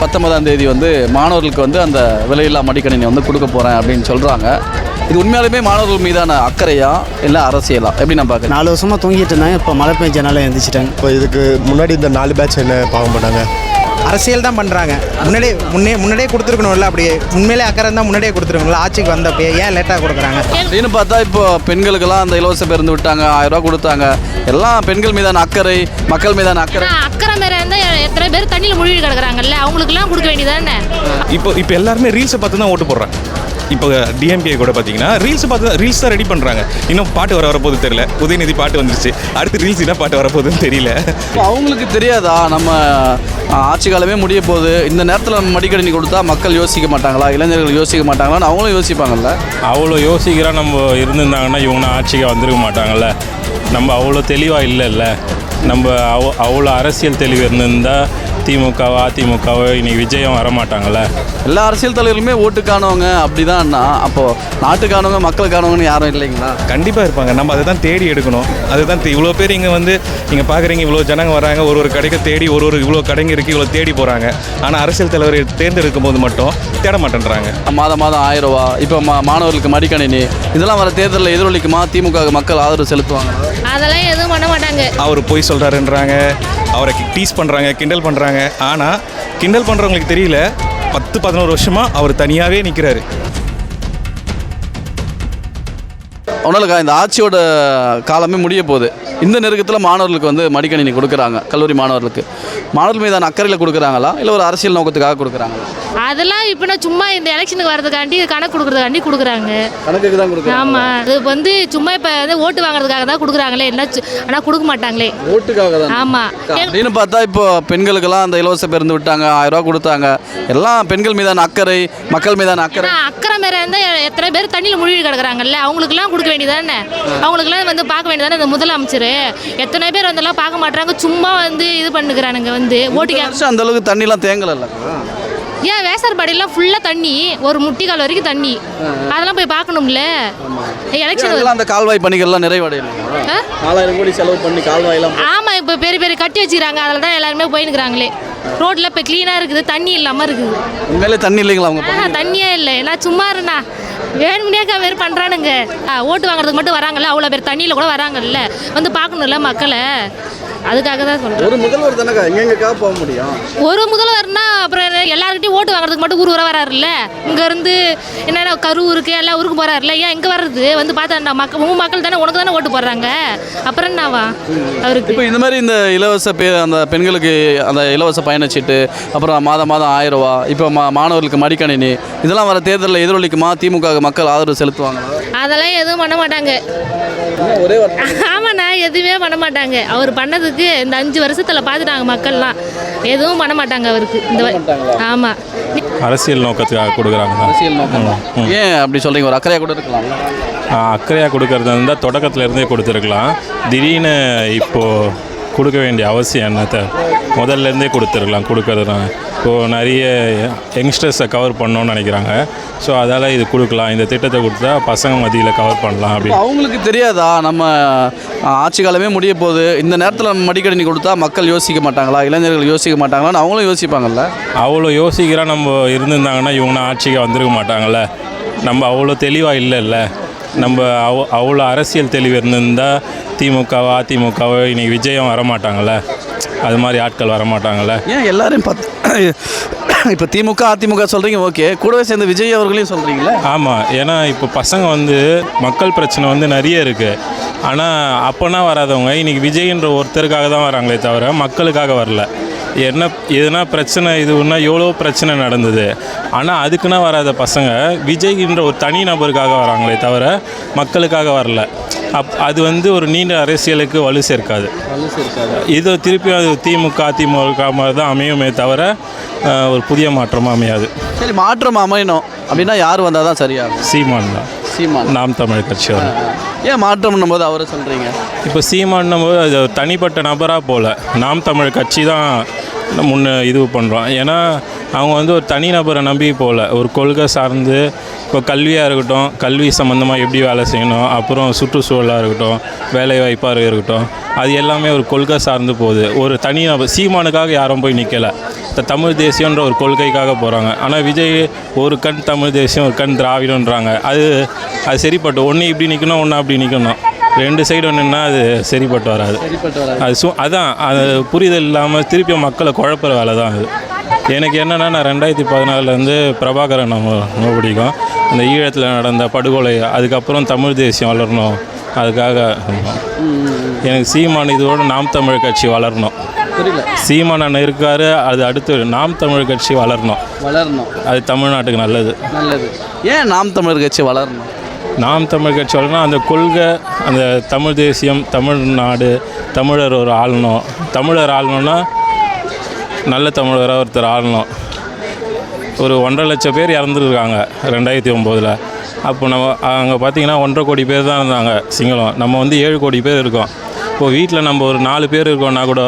19ஆம் தேதி வந்து மாணவர்களுக்கு வந்து அந்த விலையில்லா மடிக்கணினி வந்து கொடுக்க போகிறேன் அப்படின்னு சொல்கிறாங்க. இது உண்மையாலுமே மாணவர்கள் மீதான அக்கறையா இல்லை அரசியலா எப்படி நான் பார்க்குறேன்? 4 வருஷமாக தூங்கிட்டு இருந்தாங்க, இப்போ மழை பெஞ்சனால எழுந்திரிச்சிட்டாங்க. இப்போ இதுக்கு முன்னாடி இந்த 4 பேட்ச் என்ன பார்க்க மாட்டாங்க, அரசியல் தான் பண்ணுறாங்க. முன்னாடியே கொடுத்துருக்கணும்ல, அப்படி உண்மையிலே அக்கறை தான் முன்னாடியே கொடுத்துருக்கணும்ல. ஆட்சிக்கு வந்தப்போ ஏன் லேட்டாக கொடுக்குறாங்க அப்படின்னு பார்த்தா இப்போ பெண்களுக்கெல்லாம் அந்த இலவச பேருந்து விட்டாங்க, 1000 ரூபா கொடுத்தாங்க. எல்லாம் பெண்கள் மீதான அக்கறை, மக்கள் மீதான அக்கறை. அக்கறை மேலே இருந்தால் எத்தனை பேர் தண்ணியில் முழுகி கிடக்குறாங்கல்ல, அவங்களுக்குலாம் கொடுக்க வேண்டியதானே. இப்போ எல்லாருமே ரீல்ஸை பார்த்து தான் ஓட்டு போடுறேன். இப்போ டிஎம்கே கூட பார்த்தீங்கன்னா ரீல்ஸ் தான் ரெடி பண்ணுறாங்க. இன்னும் பாட்டு வரப்போது தெரியல. உதயநிதி பாட்டு வந்துருச்சு, அடுத்து ரீல்ஸ் என்ன பாட்டு வரப்போகுதுன்னு தெரியல. அவங்களுக்கு தெரியாதா நம்ம ஆட்சி காலமே முடிய போகுது, இந்த நேரத்தில் நம்ம மடிக்கணினி கொடுத்தா மக்கள் யோசிக்க மாட்டாங்களா, இளைஞர்கள் யோசிக்க மாட்டாங்களான்னு அவங்களும் யோசிப்பாங்கல்ல. அவ்வளோ யோசிக்கிறா நம்ம இருந்திருந்தாங்கன்னா இவங்க ஆட்சிக்கு வந்திருக்க மாட்டாங்கல்ல. நம்ம அவ்வளோ தெளிவாக இல்லைல்ல. நம்ம அவ்வளோ அரசியல் தெளிவு இருந்திருந்தால் திமுகவோ அதிமுகவோ இன்னைக்கு விஜயம் வரமாட்டாங்கள்ல. எல்லா அரசியல் தலைவர்களுமே ஓட்டுக்கானவங்க அப்படிதான்னா அப்போது நாட்டுக்கானவங்க மக்களுக்கானவங்கன்னு யாரும் இல்லைங்களா? கண்டிப்பாக இருப்பாங்க. நம்ம அதை தான் தேடி எடுக்கணும். அதுதான் இவ்வளோ பேர் இங்கே வந்து நீங்கள் பார்க்குறீங்க, இவ்வளோ ஜனங்க வராங்க, ஒரு கடைக்கு தேடி இவ்வளோ கடைங்க இருக்குது, இவ்வளோ தேடி போகிறாங்க. ஆனால் அரசியல் தலைவரை தேர்ந்தெடுக்கும் போது மட்டும் தேட மாட்டேன்றாங்க. மாதம் 1000 ரூபா, இப்போ மாணவர்களுக்கு மடிக்கணினி, இதெல்லாம் வர தேர்தலில் எதிரொலிக்குமா? திமுக மக்கள் ஆதரவு செலுத்துவாங்க? அதெல்லாம் எதுவும் பண்ண மாட்டாங்க. அவர் போய் சொல்கிறாருன்றாங்க, அவரை டீஸ் பண்ணுறாங்க, கிண்டல் பண்ணுறாங்க. ஆனால் கிண்டல் பண்ணுறவங்களுக்கு தெரியல, 10-11 வருஷமாக அவர் தனியாகவே நிற்கிறாரு. ஒன்றும் இந்த ஆட்சியோட காலமே முடிய போகுது. இந்த நெருக்கத்தில் மாணவர்களுக்கு வந்து மடிக்கணினி கொடுக்குறாங்க. கல்லூரி மாணவர்கள் மீதான அக்கறையில் கொடுக்குறாங்களா இல்லை ஒரு அரசியல் நோக்கத்துக்காக கொடுக்குறாங்களா? அதெல்லாம் இப்போ நான் சும்மா இந்த எலெக்ஷனுக்கு வரதுக்காண்டி கணக்கு கொடுக்குறதுக்காண்டி கொடுக்குறாங்க. கணக்குக்கு தான் கொடுக்குறாங்க. ஆமாம், அது வந்து சும்மா இப்போ வந்து ஓட்டு வாங்குறதுக்காக தான் கொடுக்குறாங்களே, என்ன ஆனால் கொடுக்க மாட்டாங்களே. ஓட்டுக்காக தான். ஆமாம், அப்படின்னு பார்த்தா இப்போ பெண்களுக்கெல்லாம் அந்த இலவச பேருந்து விட்டாங்க, 1000 ரூபா கொடுத்தாங்க. எல்லாம் பெண்கள் மீதான அக்கறை, மக்கள் மீதான அக்கறை. அக்கறை மேலே இருந்தால் எத்தனை பேர் தண்ணியில் முழுகி கிடக்குறாங்கல்ல, அவங்களுக்குலாம் கொடுக்க வேண்டியதானே. அவங்களுக்குலாம் வந்து பார்க்க வேண்டியதானே. இந்த முதலமைச்சர் எத்தனை பேர் வந்தெல்லாம் பார்க்க மாட்டாங்க, சும்மா வந்து இது பண்ணுறானுங்க. வந்து ஓட்டுக்கு அந்த அளவுக்கு தண்ணிலாம் தேங்கல. ஏன் வேசர்பாடியெல்லாம் ஃபுல்லாக தண்ணி, ஒரு முட்டிக்கால் வரைக்கும் தண்ணி, அதெல்லாம் போய் பார்க்கணும்ல. எலெக்ஷன் அந்த கால்வாய் பணிகள்லாம் நிறைவடையல. 4000 கோடி செலவு பண்ணி கால்வாயெல்லாம். ஆமாம், இப்போ பெரிய பெரிய கட்டி வச்சுக்கிறாங்க, அதில் தான் எல்லாருமே போயின்னுக்குறாங்களே. ரோட்டில் இப்போ க்ளீனாக இருக்குது, தண்ணி இல்லாமல் இருக்குது. உண்மையிலே தண்ணி இல்லைங்களா? அவங்க தண்ணியே இல்லை, எல்லாம் சும்மா இருந்தா வேணும்னேக்கா வேறு பண்ணுறானுங்க. ஓட்டு வாங்குறதுக்கு மட்டும் வராங்கல்ல, அவ்வளோ பேர் தண்ணியில் கூட வராங்கல்ல, வந்து பார்க்கணும்ல மக்களை. அதுக்காக தான் சொல்கிறேன். ஒரு முதல்வர் தானே எங்கெங்கக்கா போக முடியும்? ஒரு முதல்வர்னா அப்புறம் எல்லாருக்கிட்டையும் ஓட்டு வாங்குறதுக்கு மட்டும் ஊர் வராருல்ல. இங்கேருந்து என்னென்ன கரூருக்கு எல்லா ஊருக்கு போகிறாருல்ல, ஏன் இங்கே வர்றது? வந்து பார்த்தா உங்கள் மக்கள் தானே, உனக்கு தானே ஓட்டு போடுறாங்க, அப்புறம் என்னவா அவருக்கு? இப்போ இந்த மாதிரி இந்த இலவச அந்த பெண்களுக்கு அந்த இலவச பயணச்சீட்டு, அப்புறம் மாதம் 1000 ரூபா, இப்போ மாணவர்களுக்கு மடிக்கணினி, இதெல்லாம் வர தேர்தலில் எதிரொலிக்குமா? திமுக மக்கள் ஆதரவு செலுத்துவாங்க? அதெல்லாம் எதுவும் பண்ண மாட்டாங்க. ஆமாண்ணா, எதுவுமே பண்ண மாட்டாங்க. அவர் பண்ணதுக்கு இந்த 5 வருஷத்தில் பார்த்துட்டாங்க மக்கள்லாம். எதுவும் பண்ண மாட்டாங்க அவருக்கு. ஆமாம், அரசியல் நோக்கத்துக்காக கொடுக்குறாங்க. அரசியல் நோக்கம். ஏன் அப்படி சொல்கிறீங்க? ஒரு அக்கறையாக கூட இருக்கலாம். அக்கறையாக கொடுக்கறது இருந்தால் தொடக்கத்தில் இருந்தே கொடுத்துருக்கலாம். திடீர்னு இப்போது கொடுக்க வேண்டிய அவசியம் என்னத்தை முதல்லேருந்தே கொடுத்துருக்கலாம். கொடுக்கறது இப்போது நிறைய யங்ஸ்டர்ஸை கவர் பண்ணணும்னு நினைக்கிறாங்க. ஸோ அதால் இது கொடுக்கலாம், இந்த திட்டத்தை கொடுத்தா பசங்க மத்தியில் கவர் பண்ணலாம் அப்படின்னு. அவங்களுக்கு தெரியாதா நம்ம ஆட்சி காலமே முடிய போகுது, இந்த நேரத்தில் நம்ம மடிக்கணினி கொடுத்தா மக்கள் யோசிக்க மாட்டாங்களா, இளைஞர்கள் யோசிக்க மாட்டாங்களான்னு அவங்களும் யோசிப்பாங்கல்ல. அவ்வளோ யோசிக்கிறா நம்ம இருந்திருந்தாங்கன்னா இவங்க ஆட்சிக்கு வந்திருக்க மாட்டாங்கல்ல. நம்ம அவ்வளோ தெளிவாக இல்லைல்ல. நம்ம அவ்வளோ அரசியல் தெளிவு இருந்திருந்தால் திமுகவோ அதிமுகவோ இன்னைக்கு விஜயம் வரமாட்டாங்கள்ல. அது மாதிரி ஆட்கள் வரமாட்டாங்கள்ல. ஏன் எல்லாரையும் பார்த்து இப்போ திமுக அதிமுக சொல்கிறீங்க, ஓகே, கூடவே சேர்ந்து விஜய் அவர்களையும் சொல்கிறீங்களே? ஆமாம், ஏன்னா இப்போ பசங்க வந்து மக்கள் பிரச்சனை வந்து நிறைய இருக்குது. ஆனால் அப்போனா வராதவங்க இன்றைக்கி விஜய்ன்ற ஒருத்தருக்காக தான் வராங்களே தவிர மக்களுக்காக வரல. எதுனா பிரச்சனை இதுன்னா எவ்வளோ பிரச்சனை நடந்தது. ஆனால் அதுக்குன்னா வராத பசங்க விஜய்ன்ற ஒரு தனி நபருக்காக வராங்களே தவிர மக்களுக்காக வரல. அது வந்து ஒரு நீண்ட அரசியலுக்கு வலு சேர்க்காது. இது திருப்பி அது திமுக அதிமுக மாதிரி தான் அமையுமே தவிர ஒரு புதிய மாற்றமாக அமையாது. சரி, மாற்றம் அமையணும் அப்படின்னா யார் வந்தால் தான் சரியாகும்? சீமான் தான். சீமான், நாம் தமிழ் கட்சி வரும். ஏன் மாற்றம்னும் போது அவரை சொல்கிறீங்க? இப்போ சீமான்னும் போது அது தனிப்பட்ட நபராக போல் நாம் தமிழ் கட்சி தான் இது பண்ணுறோம். ஏன்னா அவங்க வந்து ஒரு தனிநபரை நம்பி போகல, ஒரு கொள்கை சார்ந்து. இப்போ கல்வியாக இருக்கட்டும், கல்வி சம்மந்தமாக எப்படி வேலை செய்யணும், அப்புறம் சுற்றுச்சூழலாக இருக்கட்டும், வேலைவாய்ப்பாக இருக்கட்டும், அது எல்லாமே ஒரு கொள்கை சார்ந்து போகுது. ஒரு தனி நபர் சீமானுக்காக யாரும் போய் நிற்கலை. தமிழ் தேசியன்ற ஒரு கொள்கைக்காக போகிறாங்க. ஆனால் விஜய் ஒரு கண் தமிழ் தேசியம் ஒரு கண் திராவிடன்றாங்க. அது சரிப்பட்டு ஒன்று இப்படி நிற்கணும் ஒன்று அப்படி நிற்கணும். ரெண்டு சைடு நின்னா அது சரிப்பட்டு வராது. அதான் அது புரிதல் இல்லாமல் திருப்பியும் மக்களை குழப்புற வேலை தான் அது. எனக்கு என்னென்னா நான் 2014 பிரபாகரன் ரொம்ப பிடிக்கும். அந்த ஈழத்தில் நடந்த படுகொலை அதுக்கப்புறம் தமிழ் தேசியம் வளரணும் அதுக்காக எனக்கு சீமான் இதோட நாம் தமிழ் கட்சி வளரணும். சீமான் அண்ணன் இருக்காரு, அது அடுத்து நாம் தமிழ் கட்சி வளரணும். அது தமிழ்நாட்டுக்கு நல்லது. ஏன் நாம் தமிழர் கட்சி வளரணும்? நாம் தமிழ் கட்சி வளரணும், அந்த கொள்கை, அந்த தமிழ் தேசியம், தமிழ்நாடு, தமிழர் ஒரு ஆளணும். தமிழர் ஆளணும்னா நல்ல தமிழராக ஒருத்தர் ஆளணும். ஒரு 1.5 லட்சம் பேர் இறந்துருக்காங்க 2009. அப்போ நம்ம அங்கே பார்த்திங்கன்னா 1.5 கோடி பேர் தான் இருந்தாங்க சிங்களம். நம்ம 7 கோடி பேர் இருக்கோம். இப்போது வீட்டில் நம்ம ஒரு 4 பேர் இருக்கோம்னா கூட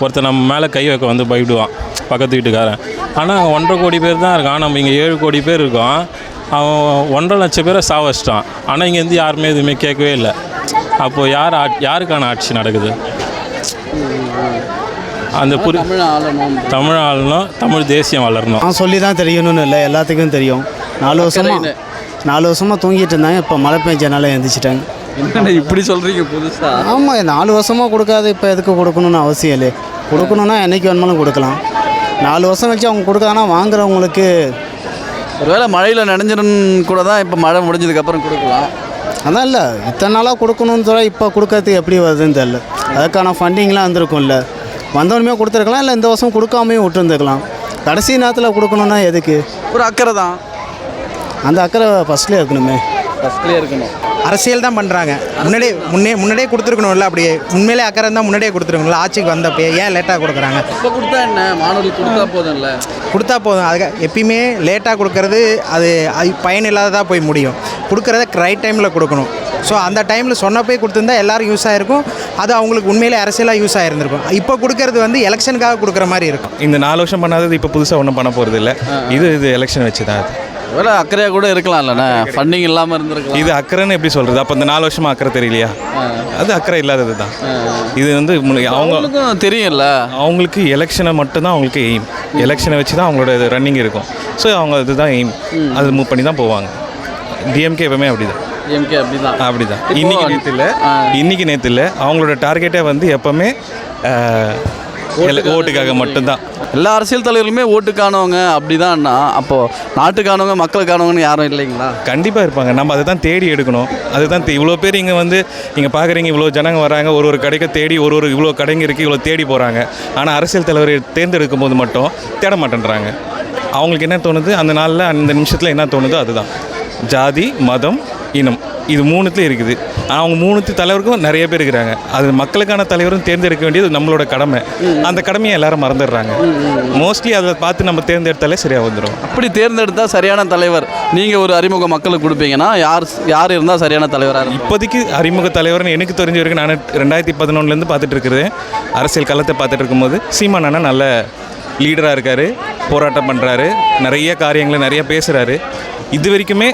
ஒருத்தர் நம்ம மேலே கை வைக்க பயப்படுவான் பக்கத்து வீட்டுக்காரன். ஆனால் அங்கே 1.5 கோடி பேர் தான் இருக்கான். நம்ம இங்கே 7 கோடி பேர் இருக்கோம். அவன் 1.5 லட்சம் பேரை சாவச்சிட்டான். ஆனால் இங்கேருந்து யாருமே எதுவுமே கேட்கவே இல்லை. அப்போது யாருக்கான ஆட்சி நடக்குது? அந்த தமிழ் ஆளணும், தமிழ் தேசியம் வளரணும். நான் சொல்லி தான் தெரியணும்னு இல்லை, எல்லாத்துக்கும் தெரியும். 4 வருஷமாக தூங்கிட்டு இருந்தாங்க, இப்போ மழை பெஞ்சனால எழுந்திரிச்சிட்டாங்க. என்ன இப்படி சொல்கிறீங்க புதுசாக? ஆமாம், 4 வருஷமாக கொடுக்காது, இப்போ எதுக்கு கொடுக்கணும்னு அவசியம் இல்லை. கொடுக்கணுன்னா என்றைக்கு வேணுமாலும் கொடுக்கலாம். 4 வருஷம் கழிச்சு அவங்க கொடுக்காங்கன்னா வாங்குறவங்களுக்கு ஒருவேளை மழையில் நனைஞ்சிருன்னு கூட தான் இப்போ மழை முடிஞ்சதுக்கப்புறம் கொடுக்கலாம். அதான் இல்லை, இத்தனை நாளாக கொடுக்கணும்னு சொல்ல இப்போ கொடுக்கறதுக்கு எப்படி வருதுன்னு தெரியல. அதுக்கான ஃபண்டிங்லாம் வந்திருக்கும்ல, வந்தவனுமே கொடுத்துருக்கலாம், இல்லை இந்த வருஷம் கொடுக்காமையும் விட்டுருந்துருக்கலாம். கடைசி நேரத்தில் கொடுக்கணுன்னா எதுக்கு? ஒரு அக்கறை தான். அந்த அக்கறை ஃபஸ்ட்லேயே இருக்கணுமே. ஃபஸ்ட்லேயே இருக்கணும். அரசியல் தான் பண்ணுறாங்க. முன்னாடியே கொடுத்துருக்கணும்ல. அப்படியே உண்மையிலே அக்கறை இருந்தால் முன்னாடியே கொடுத்துருக்கணும்ல. ஆட்சிக்கு வந்தப்போ ஏன் லேட்டாக கொடுக்குறாங்க? இப்போ கொடுத்தா என்ன, மாணவர்களுக்கு கொடுத்தா போதும்ல. கொடுத்தா போதும். அதுக்காக எப்பயுமே லேட்டாக கொடுக்கறது அது பயன் இல்லாததாக போய் முடியும். கொடுக்குறத ரைட் டைமில் கொடுக்கணும். ஸோ அந்த டைமில் சொன்னப்போய் கொடுத்துருந்தா எல்லோரும் யூஸ் ஆகிருக்கும். அது அவங்களுக்கு உண்மையிலே அரசியலாக யூஸ் ஆகிருந்திருக்கும். இப்போ கொடுக்கறது எலெக்ஷனுக்காக கொடுக்குற மாதிரி இருக்கும். இந்த 4 வருஷம் பண்ணாதது இப்போ புதுசாக ஒன்றும் பண்ண போகிறது இல்லை. இது எலெக்ஷன் வச்சு தான். வேலை அக்கறையாக கூட இருக்கலாம் இல்லைண்ணே, ஃபண்டிங் இல்லாமல் இருந்திருக்கலாம். இது அக்கறைன்னு எப்படி சொல்கிறது? அப்போ இந்த 4 வருஷமாக அக்கறை தெரியலையா? அது அக்கறை இல்லாதது தான். இது அவங்களுக்கும் தெரியும்ல, அவங்களுக்கு எலெக்ஷனை மட்டும்தான் அவங்களுக்கு எய்ம். எலெக்ஷனை வச்சு தான் அவங்களோட ரன்னிங் இருக்கும். ஸோ அவங்க இதுதான் எய்ம். அது மூவ் பண்ணி தான் போவாங்க. டிஎம்கே எப்பவுமே அப்படிதான். அப்படிதான். இன்னைக்கு நேற்று இல்லை, அவங்களோட டார்கெட்டே எப்பவுமே ஓட்டுக்காக மட்டும்தான். எல்லா அரசியல் தலைவர்களுமே ஓட்டுக்கானவங்க அப்படிதான்னா, அப்போது நாட்டுக்கானவங்க மக்களுக்கானவங்கன்னு யாரும் இல்லைங்களா? கண்டிப்பாக இருப்பாங்க. நம்ம அதை தான் தேடி எடுக்கணும். அதுதான் இவ்வளோ பேர் இங்கே பார்க்குறீங்க, இவ்வளோ ஜனங்க வராங்க, ஒரு கடைக்கு தேடி இவ்வளோ கடைங்க இருக்குது, இவ்வளோ தேடி போகிறாங்க. ஆனால் அரசியல் தலைவரை தேர்ந்தெடுக்கும் போது மட்டும் தேட மாட்டேன்றாங்க. அவங்களுக்கு என்ன தோணுது அந்த நாளில், அந்த நிமிஷத்தில் என்ன தோணுதோ அதுதான். ஜாதி, மதம், இனம், இது 3த்துலேயும் இருக்குது. அவங்க 3 தலைவருக்கும் நிறைய பேர் இருக்கிறாங்க. அது மக்களுக்கான தலைவரும் தேர்ந்தெடுக்க வேண்டியது நம்மளோட கடமை. அந்த கடமையை எல்லாரும் மறந்துடுறாங்க. மோஸ்ட்லி அதை பார்த்து நம்ம தேர்ந்தெடுத்தாலே சரியாக வந்துடும். அப்படி தேர்ந்தெடுத்தால் சரியான தலைவர் நீங்கள் ஒரு அறிமுக மக்களுக்கு கொடுப்பீங்கன்னா யார் இருந்தால் சரியான தலைவராக? இப்போதைக்கு அறிமுக தலைவர்னு எனக்கு தெரிஞ்ச வரைக்கும் நான் 2011 பார்த்துட்டு இருக்கிறேன். அரசியல் களத்தை பார்த்துட்டு இருக்கும்போது சீமான் அண்ணா நல்ல லீடராக இருக்கார், போராட்டம் பண்ணுறாரு, நிறைய காரியங்களை நிறைய பேசுகிறாரு. இது வரைக்குமே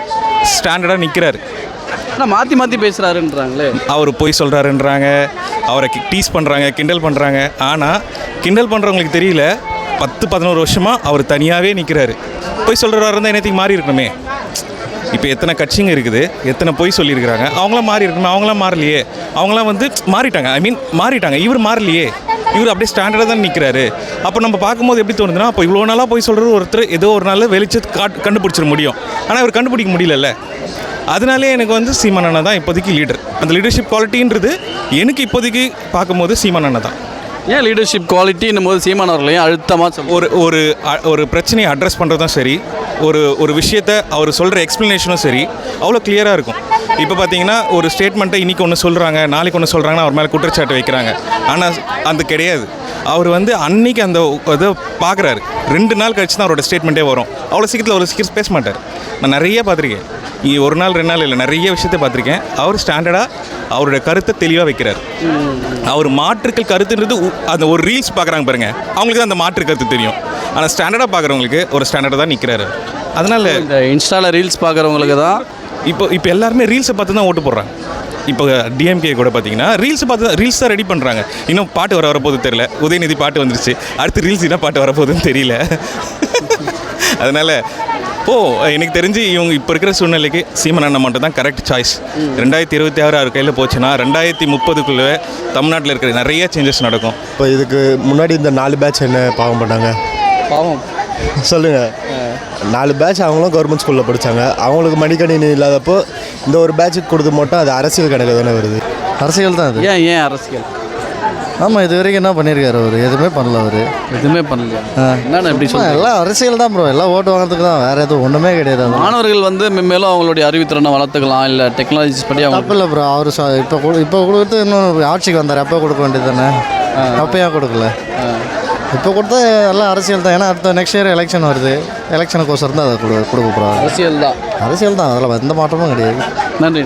ஸ்டாண்டர்டாக நிற்கிறாரு. ஆனால் மாற்றி பேசுகிறாருன்றாங்களே. அவர் பொய் சொல்கிறாருன்றாங்க, அவரை டீஸ் பண்ணுறாங்க, கிண்டல் பண்ணுறாங்க. ஆனால் கிண்டல் பண்ணுறவங்களுக்கு தெரியல, 10-11 வருஷமாக அவர் தனியாகவே நிற்கிறாரு. பொய் சொல்கிறவராக இருந்தால் என்னத்துக்கு மாறி இருக்கணுமே? இப்போ எத்தனை கட்சிங்க இருக்குது, எத்தனை பொய் சொல்லியிருக்கிறாங்க, அவங்களாம் மாறி இருக்கணுமே. அவங்களாம் மாறலையே. அவங்களாம் மாறிட்டாங்க. மாறிட்டாங்க. இவர் மாறலையே. இவர் அப்படியே ஸ்டாண்டர்டாக தான் நிற்கிறாரு. அப்போ நம்ம பார்க்கும்போது எப்படி தோணுதுன்னா, அப்போ இவ்வளோ நாளாக போய் சொல்கிறது ஒருத்தர் ஏதோ ஒரு நாள் வெளிச்சத்தை கண்டுபிடிச்சிட முடியும். ஆனால் இவர் கண்டுபிடிக்க முடியலல்ல. அதனாலே எனக்கு சீமான் அண்ணா தான் இப்போதைக்கு லீடர். அந்த லீடர்ஷிப் குவாலிட்டின்றது எனக்கு இப்போதைக்கு பார்க்கும்போது சீமான் அண்ணா தான். ஏன் லீடர்ஷிப் குவாலிட்டின்னும் போது சீமான் அவர்களையும் அழுத்தமாக ஒரு பிரச்சனையை அட்ரஸ் பண்ணுறதும் சரி, ஒரு விஷயத்தை அவர் சொல்கிற எக்ஸ்ப்ளனேஷனும் சரி, அவ்வளோ கிளியராக இருக்கும். இப்போ பார்த்தீங்கன்னா ஒரு ஸ்டேட்மெண்ட்டை இன்றைக்கி ஒன்று சொல்கிறாங்க, நாளைக்கு ஒன்று சொல்கிறாங்கன்னா அவர் மேலே குற்றச்சாட்டு வைக்கிறாங்க. ஆனால் அது கிடையாது. அவர் அன்னைக்கு அந்த இதை பார்க்குறாரு, 2 நாள் கழிச்சு தான் அவரோட ஸ்டேட்மெண்ட்டே வரும். அவ்வளோ சீக்கிரத்தில் பேச மாட்டார். நான் நிறைய பார்த்துருக்கேன். ஒரு நாள் 2 நாள் இல்லை, நிறைய விஷயத்தை பார்த்துருக்கேன். அவர் ஸ்டாண்டர்டாக அவருடைய கருத்தை தெளிவாக வைக்கிறார். அவர் மாற்றுக்கள் கருத்துன்றது அந்த ஒரு ரீல்ஸ் பார்க்குறாங்க பாருங்கள், அவங்களுக்கு தான் அந்த மாற்று கருத்து தெரியும். ஆனால் ஸ்டாண்டர்டாக பார்க்குறவங்களுக்கு ஒரு ஸ்டாண்டர்டாக தான் நிற்கிறாரு. அதனால் இந்த இன்ஸ்டாவில் ரீல்ஸ் பார்க்குறவங்களுக்கு தான் இப்போ எல்லாருமே ரீல்ஸை பார்த்து தான் ஓட்டு போடுறாங்க. இப்போ டிஎம்கே கூட பார்த்தீங்கன்னா ரீல்ஸ் தான் ரெடி பண்ணுறாங்க. இன்னும் பாட்டு வரப்போகுது தெரியல. உதயநிதி பாட்டு வந்துருச்சு, அடுத்து ரீல்ஸ் என்ன பாட்டு வரப்போகுதுன்னு தெரியல. அதனால் எனக்கு தெரிஞ்சு இவங்க இப்போ இருக்கிற சூழ்நிலைக்கு சீமான் அண்ணன் மட்டும் தான் கரெக்ட் சாய்ஸ். 2026 அவர் கையில் போச்சுன்னா 2030 தமிழ்நாட்டில் இருக்கிற நிறைய சேஞ்சஸ் நடக்கும். இப்போ இதுக்கு முன்னாடி இந்த 4 பேட்ச் என்ன பாவம் பண்ணாங்க? பாவம் சொல்லுங்கள். 4 பேட்ச் அவங்களும் கவர்மெண்ட் ஸ்கூலில் படித்தாங்க. அவங்களுக்கு மடிக்கணினி இல்லாதப்போ இந்த ஒரு பேட்சுக்கு கொடுத்து மட்டும் அது அரசியல் கணக்கு தானே வருது. அரசியல் தான் அது. ஏன் அரசியல்? ஆமாம், இது வரைக்கும் என்ன பண்ணியிருக்காரு அவர்? எதுவுமே பண்ணல அவர். எதுவுமே பண்ணலையா? என்னென்ன எப்படி சொல்லுங்கள்? எல்லாம் அரசியல் தான் ப்ரோ. எல்லாம் ஓட்டு வாங்குறதுக்கு தான், வேறு எதுவும் ஒன்றுமே கிடையாது. மாணவர்கள் வந்து மென்மேலும் அவங்களுடைய அறிவுத்திறனை வளர்த்துக்கலாம், இல்லை டெக்னாலஜிஸ் படி அவங்க தப்பு இல்லை ப்ரோ. அவர் இப்போ கொடுத்து இன்னும் ஆட்சிக்கு வந்தார், அப்போ கொடுக்க வேண்டியது தானே. அப்போ ஏன் கொடுக்கல? இப்போ கொடுத்தா எல்லாம் அரசியல் தான். ஏன்னா அடுத்த நெக்ஸ்ட் இயர் எலெக்ஷன் வருது. எலெக்ஷனுக்கோசரம் தான் அதை கொடுக்க போகிறோம். அரசியல் தான். அரசியல் தான், அதில் எந்த மாற்றமும் கிடையாது. நன்றி.